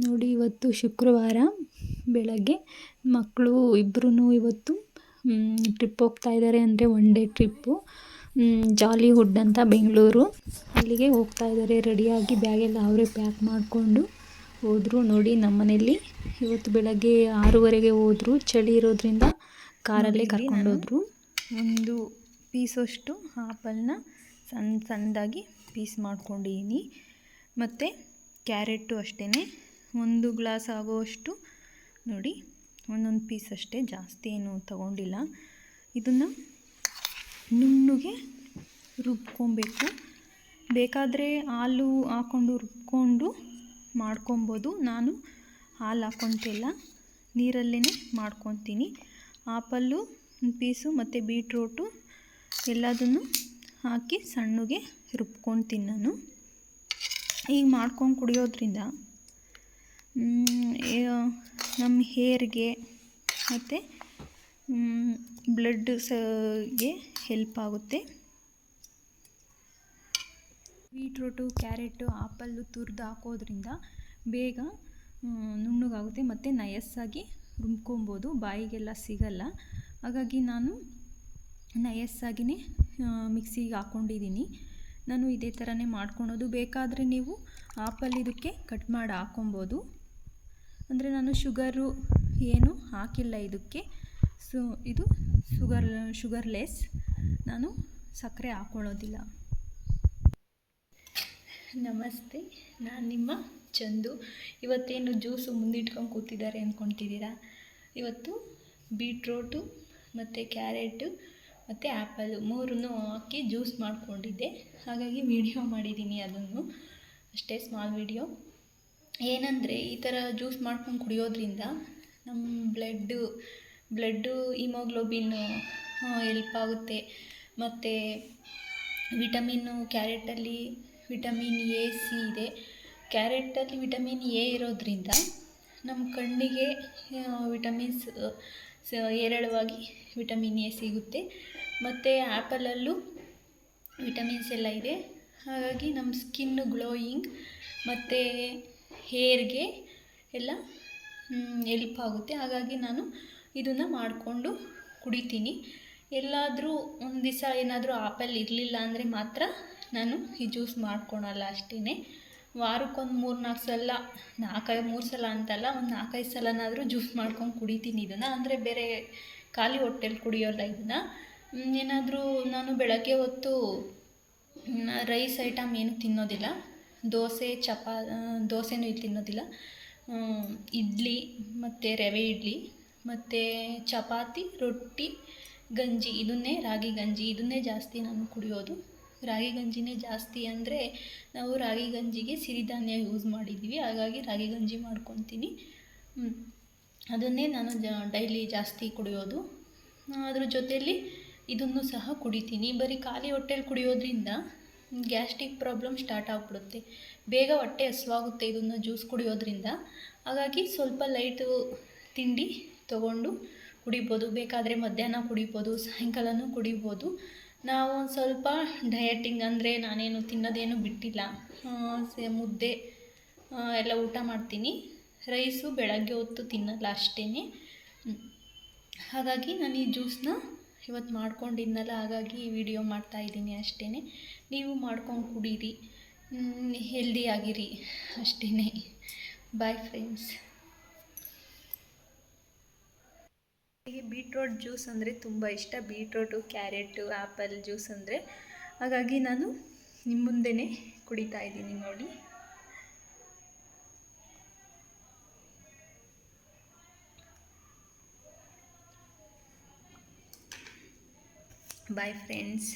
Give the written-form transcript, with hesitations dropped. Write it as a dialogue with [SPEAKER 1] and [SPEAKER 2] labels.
[SPEAKER 1] ನೋಡಿ ಇವತ್ತು ಶುಕ್ರವಾರ ಬೆಳಗ್ಗೆ ಮಕ್ಕಳು ಇಬ್ಬರೂ ಇವತ್ತು ಟ್ರಿಪ್ ಹೋಗ್ತಾ ಇದ್ದಾರೆ. ಅಂದರೆ ಒನ್ ಡೇ ಟ್ರಿಪ್ಪು ಜಾಲಿಹುಡ್ ಅಂತ ಬೆಂಗಳೂರು, ಅಲ್ಲಿಗೆ ಹೋಗ್ತಾ ಇದ್ದಾರೆ. ರೆಡಿಯಾಗಿ ಬ್ಯಾಗೆಲ್ಲ ಅವರೇ ಪ್ಯಾಕ್ ಮಾಡಿಕೊಂಡು ಹೋದರು. ನೋಡಿ ನಮ್ಮ ಮನೇಲಿ ಇವತ್ತು ಬೆಳಗ್ಗೆ 6:30ಗೆ ಹೋದರು. ಚಳಿ ಇರೋದ್ರಿಂದ ಕಾರಲ್ಲೇ ಕರ್ಕೊಂಡೋದ್ರು. ಒಂದು ಪೀಸಷ್ಟು ಆಪಲ್ನ ಸಣ್ಣದಾಗಿ ಪೀಸ್ ಮಾಡ್ಕೊಂಡಿದ್ದೀನಿ. ಮತ್ತು ಕ್ಯಾರೆಟು ಅಷ್ಟೇ, 1 ಗ್ಲಾಸ್ ಆಗೋಷ್ಟು ನೋಡಿ, ಒಂದೊಂದು ಪೀಸ್ ಅಷ್ಟೇ, ಜಾಸ್ತಿ ಏನು ತಗೊಂಡಿಲ್ಲ. ಇದನ್ನು ನುಣ್ಣಗೆ ರುಬ್ಕೊಬೇಕು. ಬೇಕಾದರೆ ಹಾಲು ಹಾಕ್ಕೊಂಡು ರುಬ್ಕೊಂಡು ಮಾಡ್ಕೊಬೋದು. ನಾನು ಹಾಲು ಹಾಕ್ಕೊತಿಲ್ಲ, ನೀರಲ್ಲೇ ಮಾಡ್ಕೊತೀನಿ. ಆಪಲ್ಲು ಒಂದು ಪೀಸು ಮತ್ತು ಬೀಟ್ರೋಟು ಎಲ್ಲದನ್ನು ಹಾಕಿ ಸಣ್ಣಗೆ ರುಬ್ಕೊತೀನಿ ನಾನು. ಈಗ ಮಾಡ್ಕೊಂಡು ಕುಡಿಯೋದ್ರಿಂದ ನಮ್ಮ ಹೇರ್ಗೆ ಮತ್ತು ಬ್ಲಡ್ಗೆ ಹೆಲ್ಪ್ ಆಗುತ್ತೆ. ಬೀಟ್ರೋಟು, ಕ್ಯಾರೆಟು, ಆಪಲ್ಲು ತುರಿದು ಹಾಕೋದ್ರಿಂದ ಬೇಗ ನುಣ್ಣಗಾಗುತ್ತೆ ಮತ್ತು ನಯಸ್ಸಾಗಿ ರುಬ್ಕೊಬೋದು, ಬಾಯಿಗೆಲ್ಲ ಸಿಗಲ್ಲ. ಹಾಗಾಗಿ ನಾನು ನಯಸ್ಸಾಗಿಯೇ ಮಿಕ್ಸಿಗೆ ಹಾಕ್ಕೊಂಡಿದ್ದೀನಿ. ನಾನು ಇದೇ ಥರನೇ ಮಾಡ್ಕೊಳೋದು. ಬೇಕಾದರೆ ನೀವು ಆಪಲ್ ಇದಕ್ಕೆ ಕಟ್ ಮಾಡಿ ಹಾಕ್ಕೊಬೋದು. ಅಂದರೆ ನಾನು ಶುಗರು ಏನು ಹಾಕಿಲ್ಲ ಇದಕ್ಕೆ. ಇದು ಶುಗರ್ಲೆಸ್, ನಾನು ಸಕ್ಕರೆ ಹಾಕ್ಕೊಳ್ಳೋದಿಲ್ಲ. ನಮಸ್ತೆ, ನಾನು ನಿಮ್ಮ ಚಂದು. ಇವತ್ತೇನು ಜ್ಯೂಸು ಮುಂದಿಟ್ಕೊಂಡು ಕೂತಿದ್ದಾರೆ ಅಂದ್ಕೊತಿದ್ದೀರಾ? ಇವತ್ತು ಬೀಟ್ರೋಟು ಮತ್ತು ಕ್ಯಾರೆಟು ಮತ್ತು ಆ್ಯಪಲು 3 ಹಾಕಿ ಜ್ಯೂಸ್ ಮಾಡ್ಕೊಂಡಿದ್ದೆ. ಹಾಗಾಗಿ ವಿಡಿಯೋ ಮಾಡಿದ್ದೀನಿ, ಅದನ್ನು ಅಷ್ಟೇ, ಸ್ಮಾಲ್ ವಿಡಿಯೋ. ಏನಂದರೆ ಈ ಥರ ಜ್ಯೂಸ್ ಮಾಡ್ಕೊಂಡು ಕುಡಿಯೋದ್ರಿಂದ ನಮ್ಮ ಬ್ಲಡ್ಡು ಹಿಮೋಗ್ಲೋಬಿನ್ ಹೆಲ್ಪ್ ಆಗುತ್ತೆ. ಮತ್ತು ವಿಟಮಿನ್ನು, ಕ್ಯಾರೆಟಲ್ಲಿ ವಿಟಮಿನ್ ಎ, ಸಿ ಇದೆ. ಕ್ಯಾರೆಟಲ್ಲಿ ವಿಟಮಿನ್ ಎ ಇರೋದ್ರಿಂದ ನಮ್ಮ ಕಣ್ಣಿಗೆ ವಿಟಮಿನ್ಸ್ ಹೇರಳವಾಗಿ ವಿಟಮಿನ್ ಎ ಸಿಗುತ್ತೆ. ಮತ್ತು ಆ್ಯಪಲಲ್ಲೂ ವಿಟಮಿನ್ಸ್ ಎಲ್ಲ ಇದೆ. ಹಾಗಾಗಿ ನಮ್ಮ ಸ್ಕಿನ್ನು ಗ್ಲೋಯಿಂಗ್ ಮತ್ತು ಹೇರ್ಗೆ ಎಲ್ಲ ಹೆಲ್ಪ್ ಆಗುತ್ತೆ. ಹಾಗಾಗಿ ನಾನು ಇದನ್ನು ಮಾಡಿಕೊಂಡು ಕುಡಿತೀನಿ. ಎಲ್ಲಾದರೂ ಒಂದು ದಿವಸ ಏನಾದರೂ ಆಪಲ್ ಇರಲಿಲ್ಲ ಅಂದರೆ ಮಾತ್ರ ನಾನು ಈ ಜ್ಯೂಸ್ ಮಾಡ್ಕೊಳಲ್ಲ ಅಷ್ಟೇ. ವಾರಕ್ಕೊಂದು 3-4 ಸಲ, 3 ಸಲ ಅಂತಲ್ಲ, ಒಂದು 4-5 ಸಲನಾದರೂ ಜ್ಯೂಸ್ ಮಾಡ್ಕೊಂಡು ಕುಡಿತೀನಿ ಇದನ್ನು. ಅಂದರೆ ಬೇರೆ ಖಾಲಿ ಹೊಟ್ಟೆಲಿ ಕುಡಿಯೋಲ್ಲ ಇದನ್ನು. ಏನಾದರೂ ನಾನು ಬೆಳಗ್ಗೆ ಹೊತ್ತು ರೈಸ್ ಐಟಮ್ ಏನು ತಿನ್ನೋದಿಲ್ಲ. ದೋಸೆನೂ ಇಲ್ಲಿ ತಿನ್ನೋದಿಲ್ಲ. ಇಡ್ಲಿ ಮತ್ತು ರವೆ ಇಡ್ಲಿ ಮತ್ತು ಚಪಾತಿ, ರೊಟ್ಟಿ, ಗಂಜಿ, ರಾಗಿ ಗಂಜಿ ಇದನ್ನೇ ಜಾಸ್ತಿ ನಾನು ಕುಡಿಯೋದು. ರಾಗಿ ಗಂಜಿನೇ ಜಾಸ್ತಿ. ಅಂದರೆ ನಾವು ರಾಗಿ ಗಂಜಿಗೆ ಸಿರಿಧಾನ್ಯ ಯೂಸ್ ಮಾಡಿದ್ದೀವಿ, ಹಾಗಾಗಿ ರಾಗಿ ಗಂಜಿ ಮಾಡ್ಕೊತೀನಿ. ಅದನ್ನೇ ನಾನು ಡೈಲಿ ಜಾಸ್ತಿ ಕುಡಿಯೋದು. ಅದ್ರ ಜೊತೆಯಲ್ಲಿ ಇದನ್ನು ಸಹ ಕುಡಿತೀನಿ. ಬರೀ ಖಾಲಿ ಹೊಟ್ಟೆಲಿ ಕುಡಿಯೋದ್ರಿಂದ ಗ್ಯಾಸ್ಟ್ರಿಕ್ ಪ್ರಾಬ್ಲಮ್ ಸ್ಟಾರ್ಟ್ ಆಗಿಬಿಡುತ್ತೆ, ಬೇಗ ಹೊಟ್ಟೆ ಹಸಿವಾಗುತ್ತೆ ಇದನ್ನು ಜ್ಯೂಸ್ ಕುಡಿಯೋದ್ರಿಂದ. ಹಾಗಾಗಿ ಸ್ವಲ್ಪ ಲೈಟು ತಿಂಡಿ ತೊಗೊಂಡು ಕುಡಿಬೋದು. ಬೇಕಾದರೆ ಮಧ್ಯಾಹ್ನ ಕುಡಿಬೋದು, ಸಾಯಂಕಾಲನೂ ಕುಡಿಬೋದು. ನಾವು ಒಂದು ಸ್ವಲ್ಪ ಡಯಟಿಂಗ್, ಅಂದರೆ ನಾನೇನು ತಿನ್ನೋದೇನು ಬಿಟ್ಟಿಲ್ಲ. ಮುದ್ದೆ ಎಲ್ಲ ಊಟ ಮಾಡ್ತೀನಿ. ರೈಸು ಬೆಳಗ್ಗೆ ಹೊತ್ತು ತಿನ್ನಲ್ಲ ಅಷ್ಟೇ. ಹಾಗಾಗಿ ನಾನು ಈ ಜ್ಯೂಸನ್ನ ಇವತ್ತು ಮಾಡ್ಕೊಂಡಿದ್ನಲ್ಲ, ಹಾಗಾಗಿ ವಿಡಿಯೋ ಮಾಡ್ತಾಯಿದ್ದೀನಿ ಅಷ್ಟೇ. ನೀವು ಮಾಡ್ಕೊಂಡು ಕುಡೀರಿ, ಹೆಲ್ದಿಯಾಗಿರಿ ಅಷ್ಟೇ. Bye friends. ನನಗೆ ಬೀಟ್ರೋಟ್ ಜ್ಯೂಸ್ ಅಂದರೆ ತುಂಬ ಇಷ್ಟ. ಬೀಟ್ರೋಟು, ಕ್ಯಾರೆಟು, ಆ್ಯಪಲ್ ಜ್ಯೂಸ್ ಅಂದರೆ. ಹಾಗಾಗಿ ನಾನು ನಿಮ್ಮ ಮುಂದೆನೇ ಕುಡಿತಾ ಇದ್ದೀನಿ ನೋಡಿ. Bye friends.